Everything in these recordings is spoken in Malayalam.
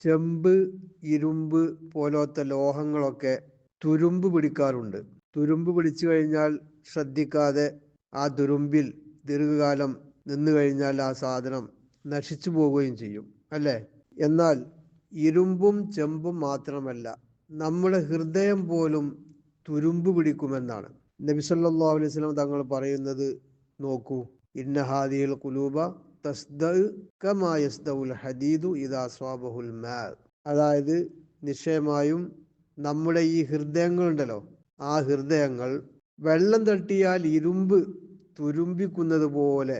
ചെമ്പ്, ഇരുമ്പ് പോലത്തെ ലോഹങ്ങളൊക്കെ തുരുമ്പ് പിടിക്കാറുണ്ട്. തുരുമ്പ് പിടിച്ചു കഴിഞ്ഞാൽ ശ്രദ്ധിക്കാതെ ആ തുരുമ്പിൽ ദീർഘകാലം നിന്നു കഴിഞ്ഞാൽ ആ സാധനം നശിച്ചു പോവുകയും ചെയ്യും, അല്ലേ? എന്നാൽ ഇരുമ്പും ചെമ്പും മാത്രമല്ല, നമ്മുടെ ഹൃദയം പോലും തുരുമ്പ് പിടിക്കുമെന്നാണ് നബി സല്ലല്ലാഹു അലൈഹി വസല്ലം തങ്ങൾ പറയുന്നത്. നോക്കൂ, ഇന്ന ഹാദിഹിൽ ഖുലൂബ തസ്ദഉ കമാ യസ്ദഉൽ ഹദീദു ഇദാ അസ്വാബഹുൽ മാ. അതായത് നിശ്ചയമായും നമ്മുടെ ഈ ഹൃദയങ്ങളുണ്ടല്ലോ, ആ ഹൃദയങ്ങൾ വെള്ളം തട്ടിയാൽ ഇരുമ്പ് തുരുമ്പിക്കുന്നത് പോലെ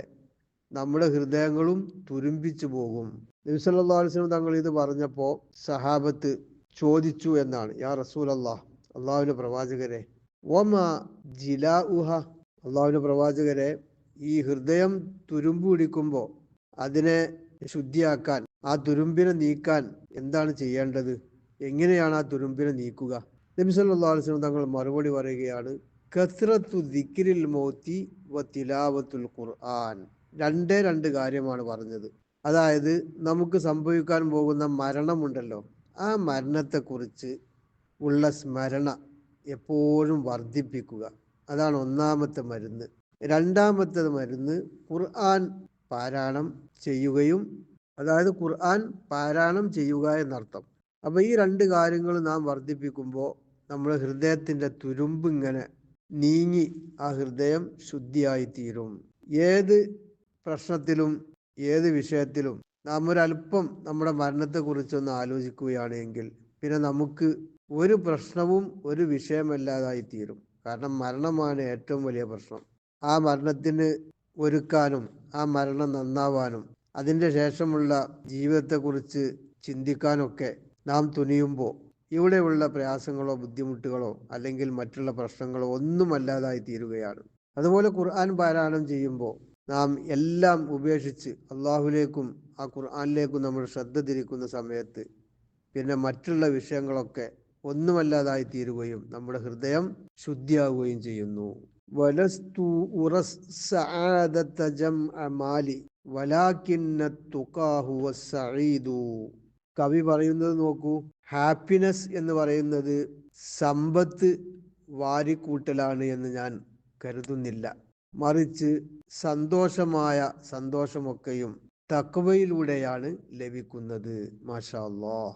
നമ്മുടെ ഹൃദയങ്ങളും തുരുമ്പിച്ചു പോകും. നബി സല്ലല്ലാഹു അലൈഹി വസല്ലം തങ്ങൾ ഇത് പറഞ്ഞപ്പോൾ സഹാബത്ത് ചോദിച്ചു എന്നാണ്, യാ റസൂലല്ലാഹ്, അള്ളാഹുവിന്റെ പ്രവാചകരെ, വമാ ജിലാഉഹ, അള്ളാഹുവിന്റെ പ്രവാചകരെ, ഈ ഹൃദയം തുരുമ്പ് പിടിക്കുമ്പോൾ അതിനെ ശുദ്ധിയാക്കാൻ, ആ തുരുമ്പിനെ നീക്കാൻ എന്താണ് ചെയ്യേണ്ടത്? എങ്ങനെയാണ് ആ തുരുമ്പിനെ നീക്കുക? നബി സല്ലല്ലാഹു അലൈഹി വസല്ലം തങ്ങൾ മറുപടി പറയുകയാണ്, കസ്റത്തു ദിക്രിൽ മൗതി വ തിലാവത്തുൽ ഖുർആൻ. രണ്ട് കാര്യമാണ് പറഞ്ഞത്. അതായത് നമുക്ക് സംഭവിക്കാൻ പോകുന്ന മരണമുണ്ടല്ലോ, ആ മരണത്തെക്കുറിച്ച് ഉള്ള സ്മരണ എപ്പോഴും വർദ്ധിപ്പിക്കുക. അതാണ് ഒന്നാമത്തെ മരുന്ന്. രണ്ടാമത്തെ മരുന്ന് ഖുർആൻ പാരായണം ചെയ്യുകയും, അതായത് ഖുർആൻ പാരായണം ചെയ്യുക എന്നർത്ഥം. അപ്പോൾ ഈ രണ്ട് കാര്യങ്ങൾ നാം വർദ്ധിപ്പിക്കുമ്പോൾ നമ്മുടെ ഹൃദയത്തിൻ്റെ തുരുമ്പ് ഇങ്ങനെ നീങ്ങി ആ ഹൃദയം ശുദ്ധിയായിത്തീരും. ഏത് പ്രശ്നത്തിലും ഏത് വിഷയത്തിലും നാം ഒരല്പം നമ്മുടെ മരണത്തെക്കുറിച്ചൊന്ന് ആലോചിക്കുകയാണെങ്കിൽ പിന്നെ നമുക്ക് ഒരു പ്രശ്നവും ഒരു വിഷയമല്ലാതായി തീരും. കാരണം മരണമാണ് ഏറ്റവും വലിയ പ്രശ്നം. ആ മരണത്തിന് ഒരുക്കാനും ആ മരണം നന്നാവാനും അതിൻ്റെ ശേഷമുള്ള ജീവിതത്തെക്കുറിച്ച് ചിന്തിക്കാനൊക്കെ നാം തുനിയുമ്പോൾ ഇവിടെയുള്ള പ്രയാസങ്ങളോ ബുദ്ധിമുട്ടുകളോ അല്ലെങ്കിൽ മറ്റുള്ള പ്രശ്നങ്ങളോ ഒന്നുമല്ലാതായി തീരുകയാണ്. അതുപോലെ ഖുർആൻ പാരായണം ചെയ്യുമ്പോൾ നാം എല്ലാം ഉപേക്ഷിച്ച് അള്ളാഹുലേക്കും ആ ഖുർആനിലേക്കും നമ്മൾ ശ്രദ്ധ തിരിക്കുന്ന സമയത്ത് പിന്നെ മറ്റുള്ള വിഷയങ്ങളൊക്കെ ഒന്നുമല്ലാതായി തീരുകയും നമ്മുടെ ഹൃദയം ശുദ്ധിയാവുകയും ചെയ്യുന്നു. വലസ്തു ഉറസ് സഅദത ജംഅ മാലി വലാകിന്ന തുഖാഹു വസ്സഈദു. കവി പറയുന്നത് നോക്കൂ, ഹാപ്പിനെസ് എന്ന് പറയുന്നത് സമ്പത്ത് വാരിക്കൂട്ടലാണ് എന്ന് ഞാൻ കരുതുന്നില്ല. മറിച്ച് സന്തോഷമൊക്കെയും തഖ്വയിലൂടെയാണ് ലഭിക്കുന്നത്. മാഷാ അല്ലാഹ്.